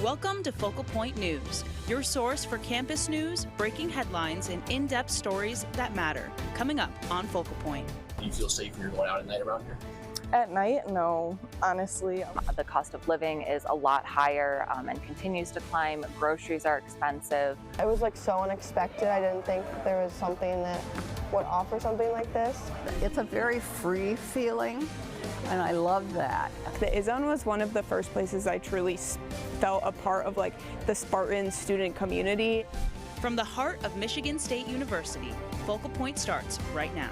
Welcome to Focal Point News, your source for campus news, breaking headlines, and in-depth stories that matter. Coming up on Focal Point. Do you feel safe when you're going out at night around here? At night, no, honestly. The cost of living is a lot higher and continues to climb. Groceries are expensive. It was like so unexpected. I didn't think there was something that would offer something like this. It's a very free feeling, and I love that. The IZON was one of the first places I truly felt a part of like the Spartan student community. From the heart of Michigan State University, Focal Point starts right now.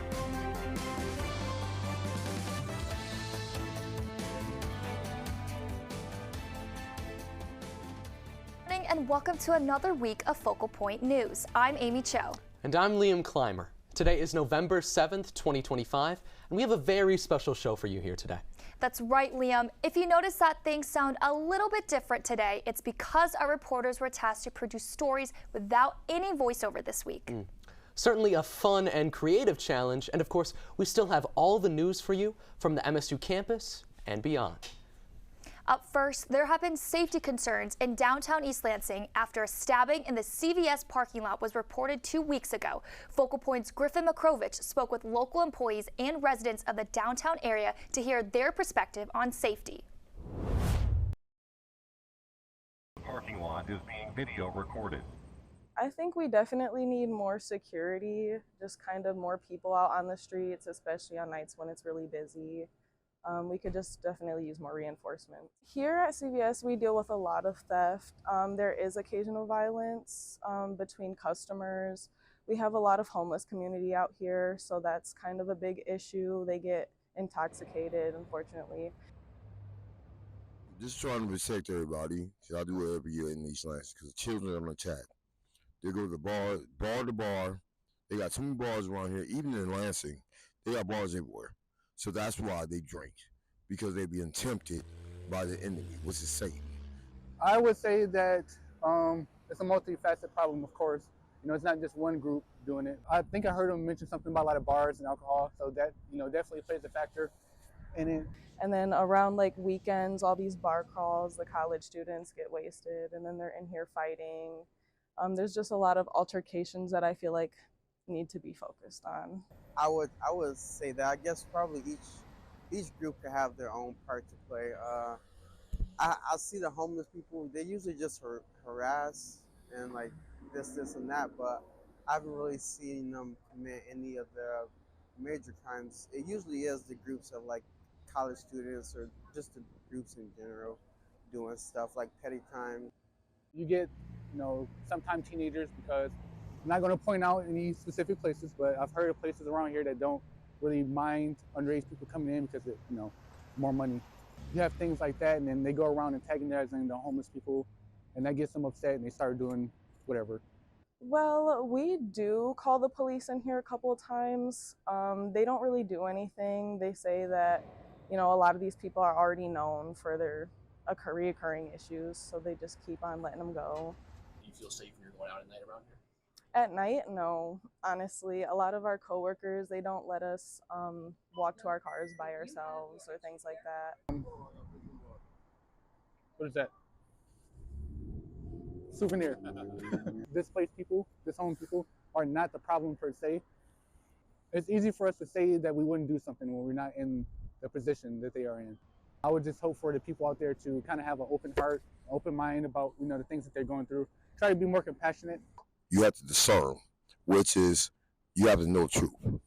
And welcome to another week of Focal Point News. I'm Amy Cho. And I'm Liam Clymer. Today is November 7th, 2025, and we have a very special show for you here today. That's right, Liam. If you notice that things sound a little bit different today, it's because our reporters were tasked to produce stories without any voiceover this week. Certainly a fun and creative challenge, and of course, we still have all the news for you from the MSU campus and beyond. Up first, there have been safety concerns in downtown East Lansing after a stabbing in the CVS parking lot was reported 2 weeks ago. Focal Point's Griffin Makrovich spoke with local employees and residents of the downtown area to hear their perspective on safety. The parking lot is being video recorded. I think we definitely need more security, just kind of more people out on the streets, especially on nights when it's really busy. We could just definitely use more reinforcement. Here at CVS, we deal with a lot of theft. There is occasional violence between customers. We have a lot of homeless community out here, so that's kind of a big issue. They get intoxicated, unfortunately. Just trying to protect everybody. So I do it every year in East Lansing because the children are attacked. They go to the bar to bar. They got 2 bars around here, even in Lansing. They got bars everywhere. So that's why they drink, because they're being tempted by the enemy, which is Satan. I would say that it's a multifaceted problem, of course. You know, it's not just one group doing it. I think I heard him mention something about a lot of bars and alcohol, so that, you know, definitely plays a factor in it. And then around like weekends, all these bar crawls, the college students get wasted, and then they're in here fighting. There's just a lot of altercations that I feel like need to be focused on. I would say that I guess probably each group could have their own part to play. I see the homeless people, they usually just harass and like this and that, but I haven't really seen them commit any of the major crimes. It usually is the groups of like college students or just the groups in general doing stuff like petty crime. You get, you know, sometimes teenagers, because I'm not going to point out any specific places, but I've heard of places around here that don't really mind underage people coming in because it, you know, more money. You have things like that, and then they go around antagonizing the homeless people, and that gets them upset, and they start doing whatever. Well, we do call the police in here a couple of times. They don't really do anything. They say that, you know, a lot of these people are already known for their reoccurring issues, so they just keep on letting them go. Do you feel safe when you're going out at night around here? At night, no. Honestly, a lot of our coworkers, they don't let us walk to our cars by ourselves or things like that. What is that? Souvenir. Displaced people, disowned people are not the problem per se. It's easy for us to say that we wouldn't do something when we're not in the position that they are in. I would just hope for the people out there to kind of have an open heart, open mind about, you know, the things that they're going through. Try to be more compassionate. You have to discern, which is you have to know the truth,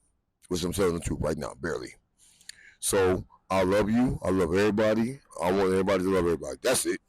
which I'm telling the truth right now, barely. So I love you. I love everybody. I want everybody to love everybody. That's it.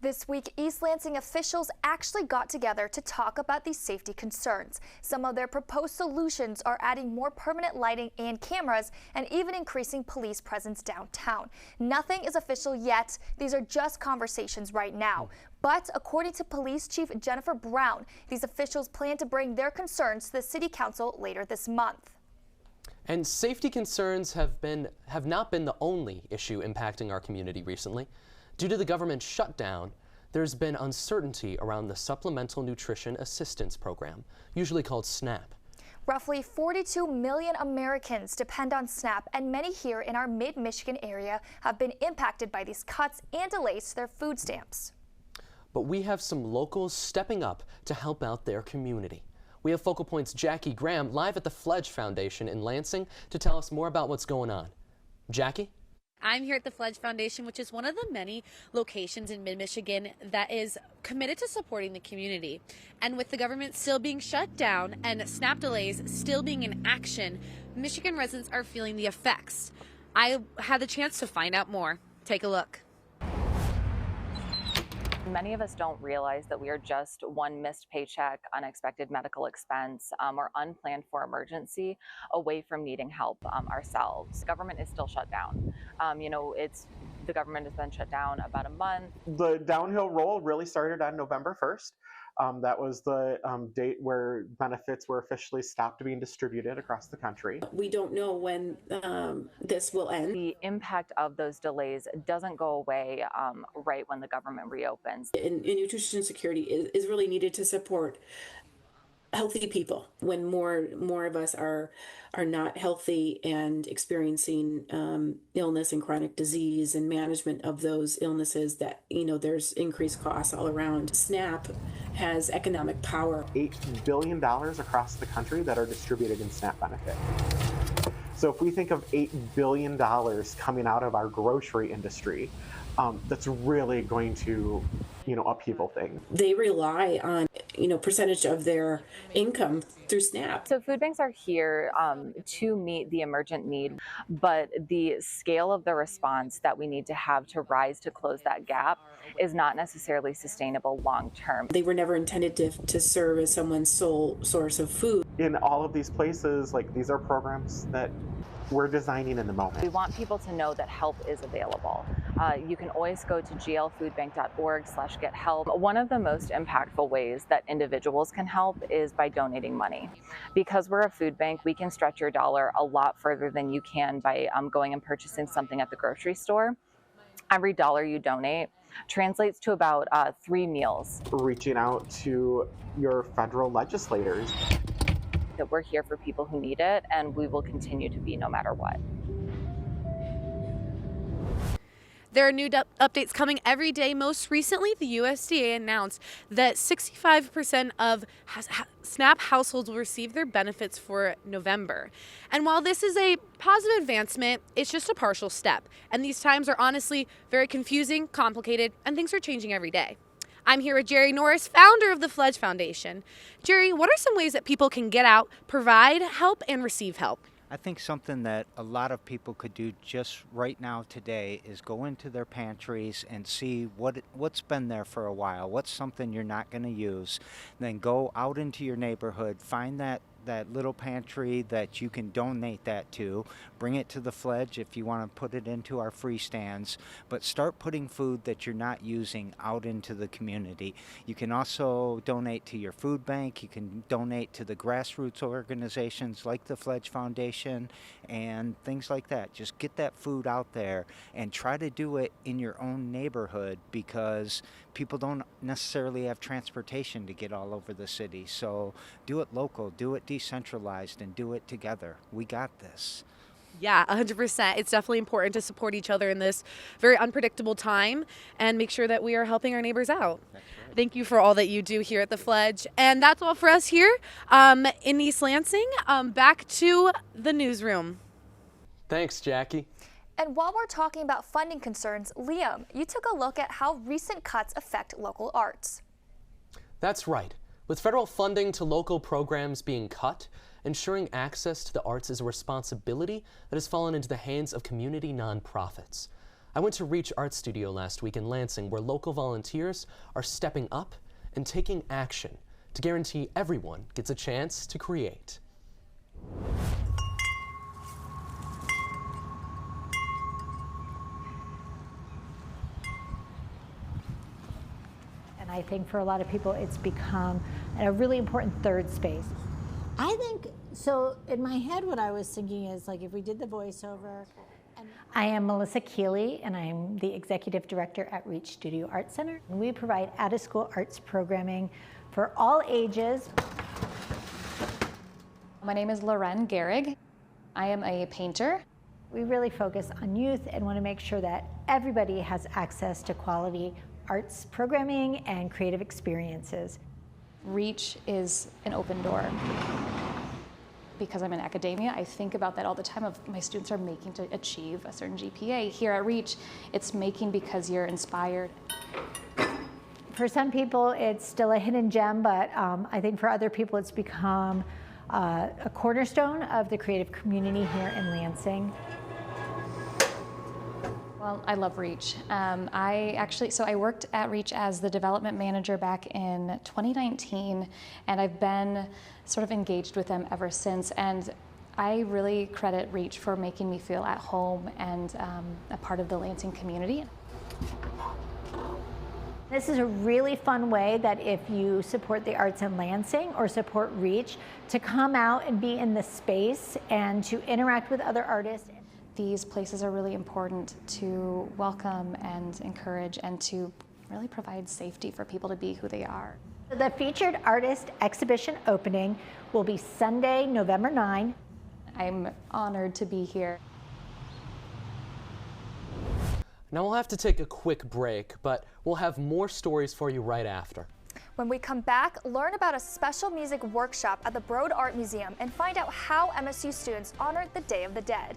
This week, East Lansing officials actually got together to talk about these safety concerns. Some of their proposed solutions are adding more permanent lighting and cameras and even increasing police presence downtown. Nothing is official yet. These are just conversations right now. But according to Police Chief Jennifer Brown, these officials plan to bring their concerns to the City Council later this month. And safety concerns have not been the only issue impacting our community recently. Due to the government shutdown, there's been uncertainty around the Supplemental Nutrition Assistance Program, usually called SNAP. Roughly 42 million Americans depend on SNAP, and many here in our mid-Michigan area have been impacted by these cuts and delays to their food stamps. But we have some locals stepping up to help out their community. We have Focal Point's Jackie Graham live at the Fledge Foundation in Lansing to tell us more about what's going on. Jackie? I'm here at the Fledge Foundation, which is one of the many locations in mid-Michigan that is committed to supporting the community. And with the government still being shut down and SNAP delays still being in action, Michigan residents are feeling the effects. I had the chance to find out more. Take a look. Many of us don't realize that we are just one missed paycheck, unexpected medical expense, or unplanned for emergency away from needing help ourselves. Government is still shut down. The government has been shut down about a month. The downhill roll really started on November 1st. That was the date where benefits were officially stopped being distributed across the country. We don't know when this will end. The impact of those delays doesn't go away right when the government reopens. And nutrition security is really needed to support healthy people. When more of us are not healthy and experiencing illness and chronic disease and management of those illnesses, that there's increased costs all around. SNAP has economic power. $8 billion across the country that are distributed in SNAP benefit. So if we think of $8 billion coming out of our grocery industry, that's really going to, upheaval things. They rely on, percentage of their income through SNAP. So food banks are here to meet the emergent need, but the scale of the response that we need to have to rise to close that gap is not necessarily sustainable long term. They were never intended to serve as someone's sole source of food. In all of these places, these are programs that we're designing in the moment. We want people to know that help is available. You can always go to glfoodbank.org/gethelp. One of the most impactful ways that individuals can help is by donating money. Because we're a food bank, we can stretch your dollar a lot further than you can by going and purchasing something at the grocery store. Every dollar you donate translates to about 3 meals. Reaching out to your federal legislators. That we're here for people who need it, and we will continue to be no matter what. There are new updates coming every day. Most recently, the USDA announced that 65% of SNAP households will receive their benefits for November. And while this is a positive advancement, it's just a partial step. And these times are honestly very confusing, complicated, and things are changing every day. I'm here with Jerry Norris, founder of the Fledge Foundation. Jerry, what are some ways that people can get out, provide help, and receive help? I think something that a lot of people could do just right now today is go into their pantries and see what's been there for a while, what's something you're not going to use. Then go out into your neighborhood, find that little pantry that you can donate that to, bring it to the Fledge if you want to put it into our free stands, but start putting food that you're not using out into the community. You can also donate to your food bank, you can donate to the grassroots organizations like the Fledge Foundation and things like that. Just get that food out there and try to do it in your own neighborhood, because people don't necessarily have transportation to get all over the city. So do it local, do it decentralized, and do it together. We got this. Yeah, 100%. It's definitely important to support each other in this very unpredictable time and make sure that we are helping our neighbors out. That's right. Thank you for all that you do here at the Fledge. And that's all for us here in East Lansing. Back to the newsroom. Thanks, Jackie. And while we're talking about funding concerns, Liam, you took a look at how recent cuts affect local arts. That's right. With federal funding to local programs being cut, ensuring access to the arts is a responsibility that has fallen into the hands of community nonprofits. I went to Reach Art Studio last week in Lansing, where local volunteers are stepping up and taking action to guarantee everyone gets a chance to create. I think for a lot of people, it's become a really important third space. I think, so in my head, what I was thinking is if we did the voiceover. I am Melissa Keeley, and I'm the Executive Director at Reach Studio Art Center. We provide out-of-school arts programming for all ages. My name is Loren Gehrig. I am a painter. We really focus on youth and want to make sure that everybody has access to quality arts programming and creative experiences. REACH is an open door. Because I'm in academia, I think about that all the time of my students are making to achieve a certain GPA. Here at REACH, it's making because you're inspired. For some people, it's still a hidden gem, but I think for other people, it's become a cornerstone of the creative community here in Lansing. Well, I love REACH. I worked at REACH as the development manager back in 2019, and I've been sort of engaged with them ever since. And I really credit REACH for making me feel at home and a part of the Lansing community. This is a really fun way that if you support the arts in Lansing or support REACH, to come out and be in the space and to interact with other artists. These places are really important to welcome and encourage and to really provide safety for people to be who they are. The featured artist exhibition opening will be Sunday, November 9. I'm honored to be here. Now we'll have to take a quick break, but we'll have more stories for you right after. When we come back, learn about a special music workshop at the Broad Art Museum and find out how MSU students honored the Day of the Dead.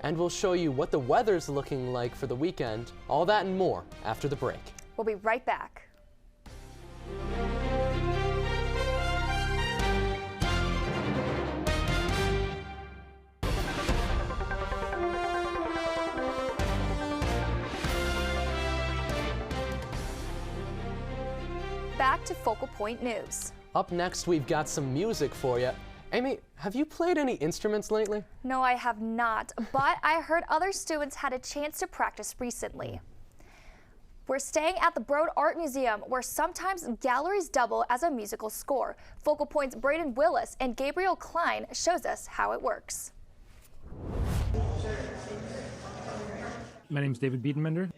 And we'll show you what the weather's looking like for the weekend. All that and more after the break. We'll be right back. Back to Focal Point News. Up next, we've got some music for you. Amy, have you played any instruments lately? No, I have not, but I heard other students had a chance to practice recently. We're staying at the Broad Art Museum, where sometimes galleries double as a musical score. Focal Point's Braden Willis and Gabriel Klein shows us how it works. My name is David Biedenbender.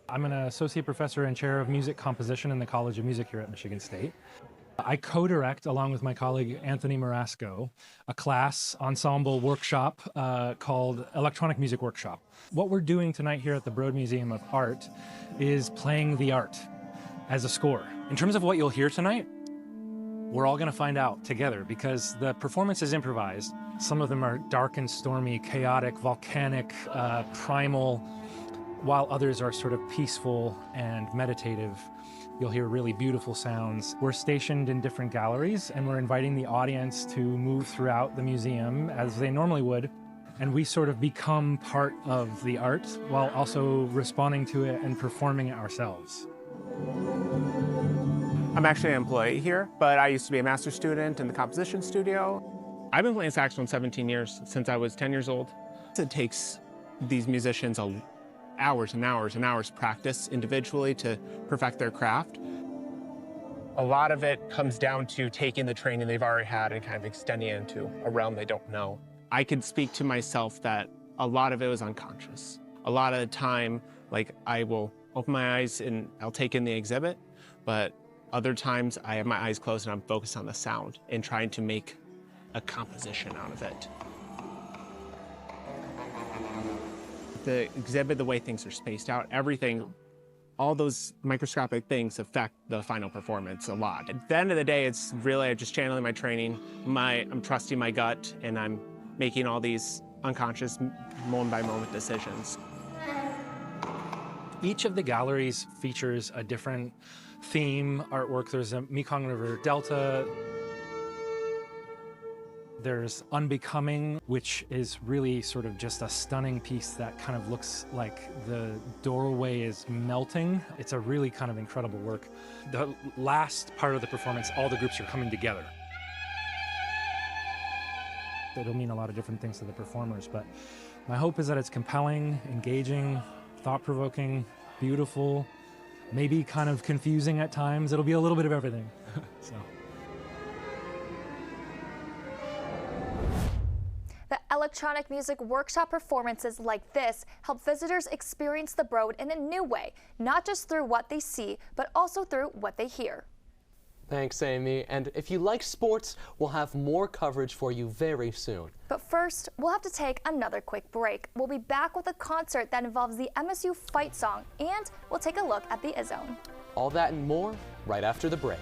I'm an associate professor and chair of music composition in the College of Music here at Michigan State. I co-direct, along with my colleague Anthony Marasco, a class ensemble workshop called Electronic Music Workshop. What we're doing tonight here at the Broad Museum of Art is playing the art as a score. In terms of what you'll hear tonight, we're all going to find out together because the performance is improvised. Some of them are dark and stormy, chaotic, volcanic, primal, while others are sort of peaceful and meditative. You'll hear really beautiful sounds. We're stationed in different galleries and we're inviting the audience to move throughout the museum as they normally would. And we sort of become part of the art while also responding to it and performing it ourselves. I'm actually an employee here, but I used to be a master's student in the composition studio. I've been playing saxophone 17 years, since I was 10 years old. It takes these musicians hours and hours and hours practice individually to perfect their craft. A lot of it comes down to taking the training they've already had and kind of extending it into a realm they don't know. I could speak to myself that a lot of it was unconscious. A lot of the time, like, I will open my eyes and I'll take in the exhibit, but other times I have my eyes closed and I'm focused on the sound and trying to make a composition out of it. The exhibit, the way things are spaced out, everything, all those microscopic things affect the final performance a lot. At the end of the day, it's really just channeling my training. I'm trusting my gut, and I'm making all these unconscious moment-by-moment decisions. Each of the galleries features a different theme artwork. There's a Mekong River Delta. There's Unbecoming, which is really sort of just a stunning piece that kind of looks like the doorway is melting. It's a really kind of incredible work. The last part of the performance, all the groups are coming together. It'll mean a lot of different things to the performers, but my hope is that it's compelling, engaging, thought-provoking, beautiful, maybe kind of confusing at times. It'll be a little bit of everything. So. The electronic music workshop performances like this help visitors experience the Broad in a new way, not just through what they see, but also through what they hear. Thanks, Amy. And if you like sports, we'll have more coverage for you very soon. But first, we'll have to take another quick break. We'll be back with a concert that involves the MSU fight song, and we'll take a look at the I-Zone. All that and more right after the break.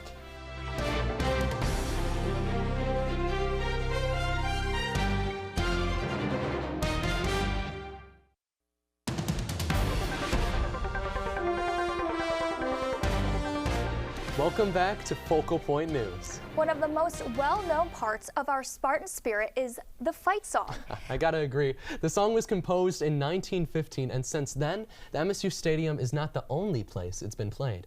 Welcome back to Focal Point News. One of the most well-known parts of our Spartan spirit is the fight song. I gotta agree. The song was composed in 1915, and since then, the MSU Stadium is not the only place it's been played.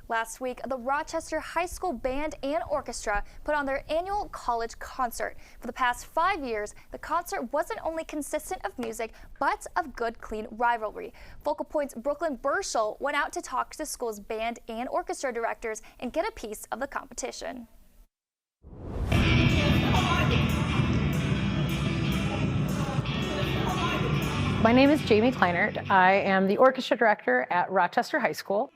Last week, the Rochester High School Band and Orchestra put on their annual college concert. For the past 5 years, the concert wasn't only consistent of music, but of good, clean rivalry. Focal Point's Brooklyn Burschel went out to talk to the school's band and orchestra directors and get a piece of the competition. My name is Jamie Kleinert. I am the orchestra director at Rochester High School.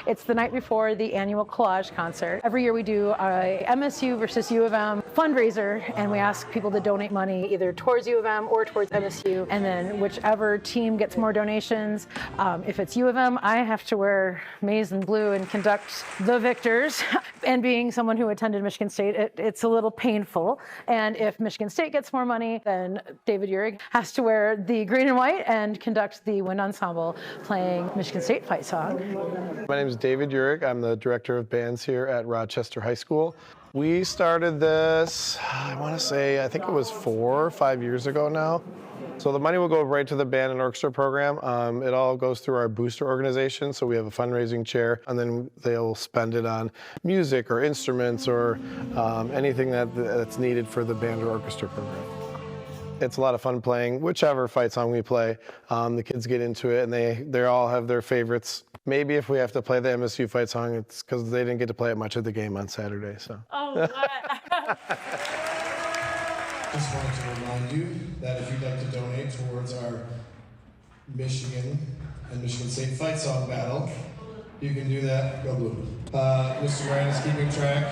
It's the night before the annual collage concert. Every year we do a MSU versus U of M fundraiser, and we ask people to donate money either towards U of M or towards MSU, and then whichever team gets more donations. If it's U of M, I have to wear maize and blue and conduct the victors. And being someone who attended Michigan State, it's a little painful. And if Michigan State gets more money, then David Urig has to wear the green and white and conduct the wind ensemble playing Michigan State fight song. My name is David Urig. I'm the director of bands here at Rochester High School. We started this, I think it was 4 or 5 years ago now. So the money will go right to the band and orchestra program. It all goes through our booster organization. So we have a fundraising chair, and then they'll spend it on music or instruments or anything that's needed for the band or orchestra program. It's a lot of fun playing whichever fight song we play. The kids get into it, and they all have their favorites. Maybe if we have to play the MSU fight song, it's because they didn't get to play it much of the game on Saturday. So. Oh, what? Just wanted to remind you that if you'd like to donate towards our Michigan and Michigan State fight song battle, you can do that. Go blue. Mr. Ryan is keeping track.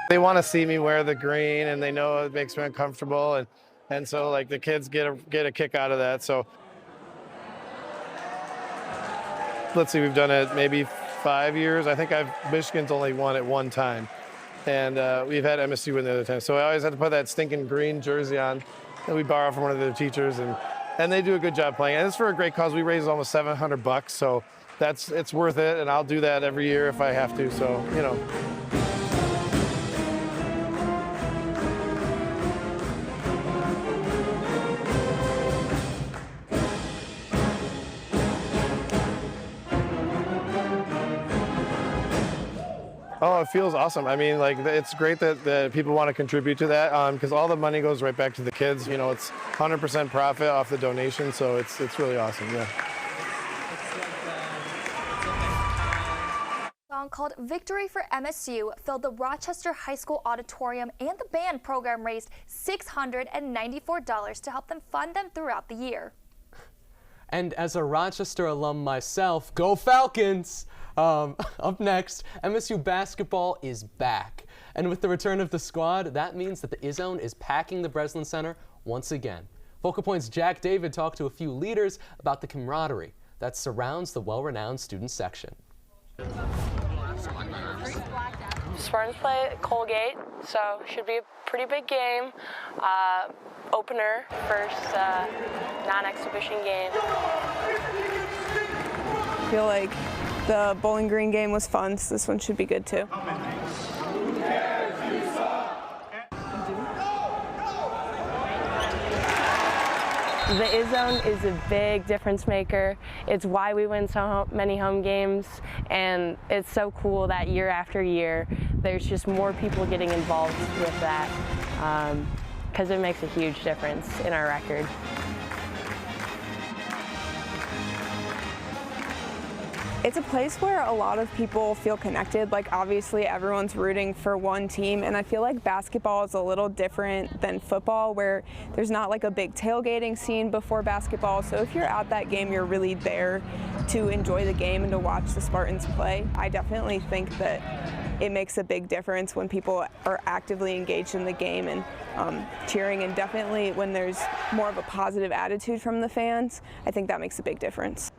They want to see me wear the green, and they know it makes me uncomfortable, and so like the kids get a kick out of that. So let's see, we've done it maybe 5 years. I think Michigan's only won it one time, and we've had MSU win the other time. So I always had to put that stinking green jersey on that we borrow from one of the teachers, and they do a good job playing. And it's for a great cause. We raised almost $700, so it's worth it, and I'll do that every year if I have to. So, you know. Oh, it feels awesome. I mean, like, it's great that people want to contribute to that because all the money goes right back to the kids. You know, it's 100% profit off the donation, so it's really awesome, yeah. A song called Victory for MSU filled the Rochester High School auditorium, and the band program raised $694 to help them fund them throughout the year. And as a Rochester alum myself, go Falcons! Up next, MSU basketball is back. And with the return of the squad, that means that the I-Zone is packing the Breslin Center once again. Focal Point's Jack David talked to a few leaders about the camaraderie that surrounds the well-renowned student section. Spartans play Colgate, so should be a pretty big game. Opener, first non-exhibition game. I feel like the Bowling Green game was fun, so this one should be good too. The I-Zone is a big difference maker. It's why we win so many home games, and it's so cool that year after year there's just more people getting involved with that because it makes a huge difference in our record. It's a place where a lot of people feel connected. Like, obviously everyone's rooting for one team, and I feel like basketball is a little different than football, where there's not like a big tailgating scene before basketball. So if you're at that game, you're really there to enjoy the game and to watch the Spartans play. I definitely think that it makes a big difference when people are actively engaged in the game and cheering, and definitely when there's more of a positive attitude from the fans, I think that makes a big difference.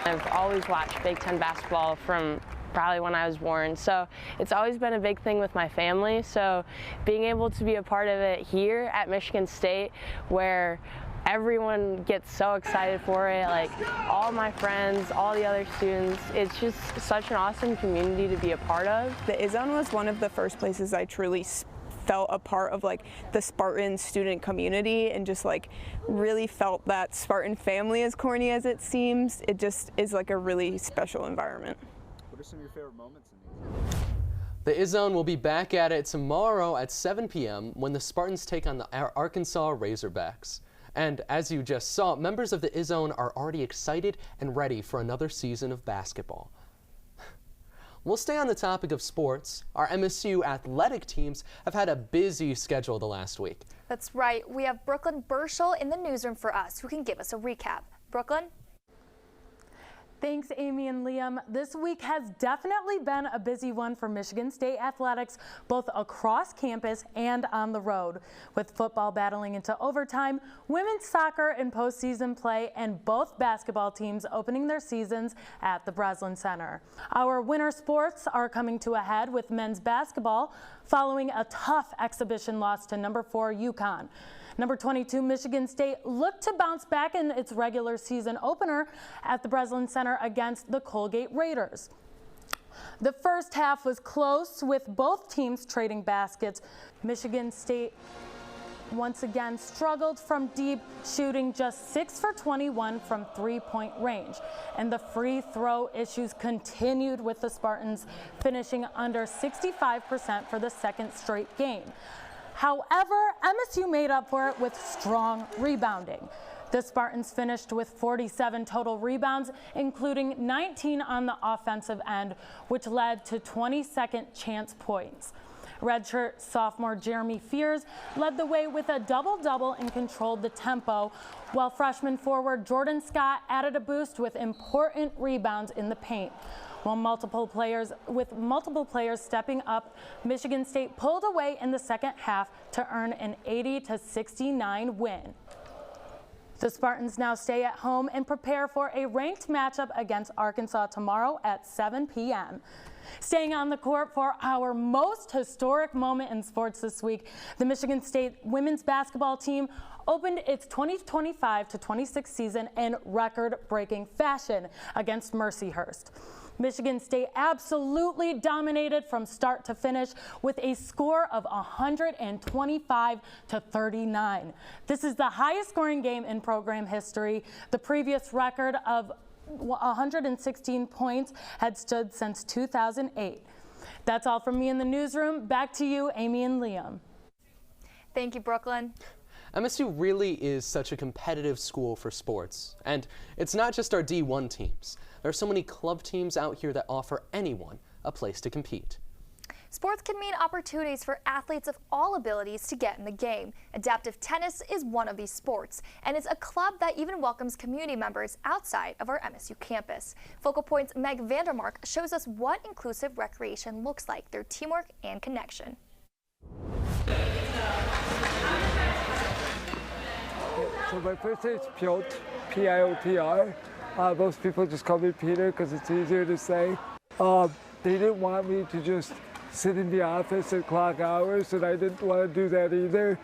I've always watched Big Ten basketball from probably when I was born, so it's always been a big thing with my family. So being able to be a part of it here at Michigan State, where everyone gets so excited for it, like all my friends, all the other students, it's just such an awesome community to be a part of. The IZone was one of the first places I truly felt a part of like the Spartan student community, and just like really felt that Spartan family, as corny as it seems. It just is like a really special environment. What are some of your favorite moments in these? The IZone will be back at it tomorrow at 7 p.m. when the Spartans take on the Arkansas Razorbacks. And as you just saw, members of the IZone are already excited and ready for another season of basketball. We'll stay on the topic of sports. Our MSU athletic teams have had a busy schedule the last week. That's right. We have Brooklyn Burschel in the newsroom for us, who can give us a recap. Brooklyn? Thanks, Amy and Liam. This week has definitely been a busy one for Michigan State athletics, both across campus and on the road. With football battling into overtime, women's soccer in postseason play, and both basketball teams opening their seasons at the Breslin Center. Our winter sports are coming to a head with men's basketball following a tough exhibition loss to number 4 UConn. Number 22 Michigan State looked to bounce back in its regular season opener at the Breslin Center against the Colgate Raiders. The first half was close, with both teams trading baskets. Michigan State once again struggled from deep, shooting just 6 for 21 from three-point range. And the free throw issues continued, with the Spartans finishing under 65% for the second straight game. However, MSU made up for it with strong rebounding. The Spartans finished with 47 total rebounds, including 19 on the offensive end, which led to 20-second chance points. Redshirt sophomore Jeremy Fears led the way with a double-double and controlled the tempo, while freshman forward Jordan Scott added a boost with important rebounds in the paint. While multiple players stepping up, Michigan State pulled away in the second half to earn an 80-69 win. The Spartans now stay at home and prepare for a ranked matchup against Arkansas tomorrow at 7 p.m. Staying on the court for our most historic moment in sports this week, the Michigan State women's basketball team opened its 2025-26 season in record-breaking fashion against Mercyhurst. Michigan State absolutely dominated from start to finish with a score of 125-39. This is the highest scoring game in program history. The previous record of 116 points had stood since 2008. That's all from me in the newsroom. Back to you, Amy and Liam. Thank you, Brooklyn. MSU really is such a competitive school for sports. And it's not just our D1 teams. There are so many club teams out here that offer anyone a place to compete. Sports can mean opportunities for athletes of all abilities to get in the game. Adaptive tennis is one of these sports, and it's a club that even welcomes community members outside of our MSU campus. Focal Point's Meg Vandermark shows us what inclusive recreation looks like through teamwork and connection. So my first name is Piotr, P-I-O-T-R. Most people just call me Peter because it's easier to say. They didn't want me to just sit in the office and clock hours, and I didn't want to do that either.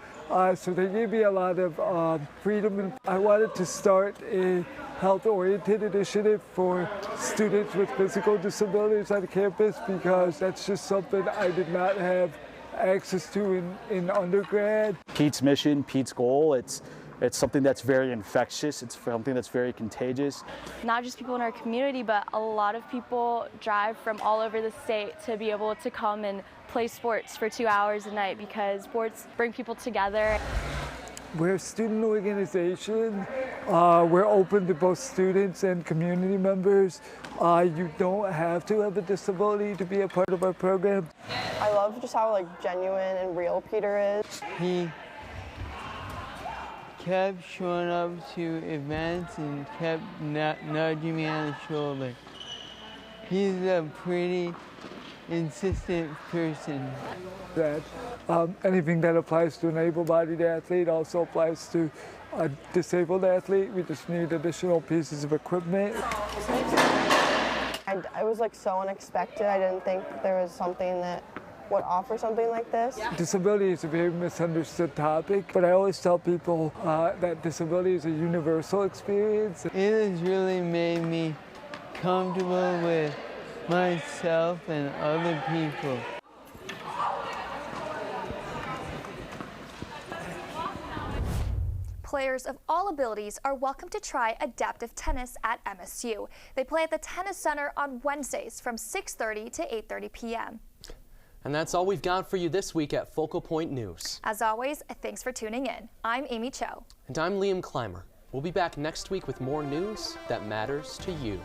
So they gave me a lot of freedom, and I wanted to start a health-oriented initiative for students with physical disabilities on campus, because that's just something I did not have access to in undergrad. Pete's mission, Pete's goal, it's something that's very infectious. It's something that's very contagious. Not just people in our community, but a lot of people drive from all over the state to be able to come and play sports for 2 hours a night, because sports bring people together. We're a student organization. We're open to both students and community members. You don't have to have a disability to be a part of our program. I love just how genuine and real Peter is. He kept showing up to events and kept nudging me on the shoulder. He's a pretty insistent person. That anything that applies to an able-bodied athlete also applies to a disabled athlete. We just need additional pieces of equipment. It was like so unexpected. I didn't think there was something that would offer something like this. Disability is a very misunderstood topic, but I always tell people that disability is a universal experience. It has really made me comfortable with myself and other people. Players of all abilities are welcome to try adaptive tennis at MSU. They play at the Tennis Center on Wednesdays from 6:30 to 8:30 p.m. And that's all we've got for you this week at Focal Point News. As always, thanks for tuning in. I'm Amy Cho. And I'm Liam Clymer. We'll be back next week with more news that matters to you.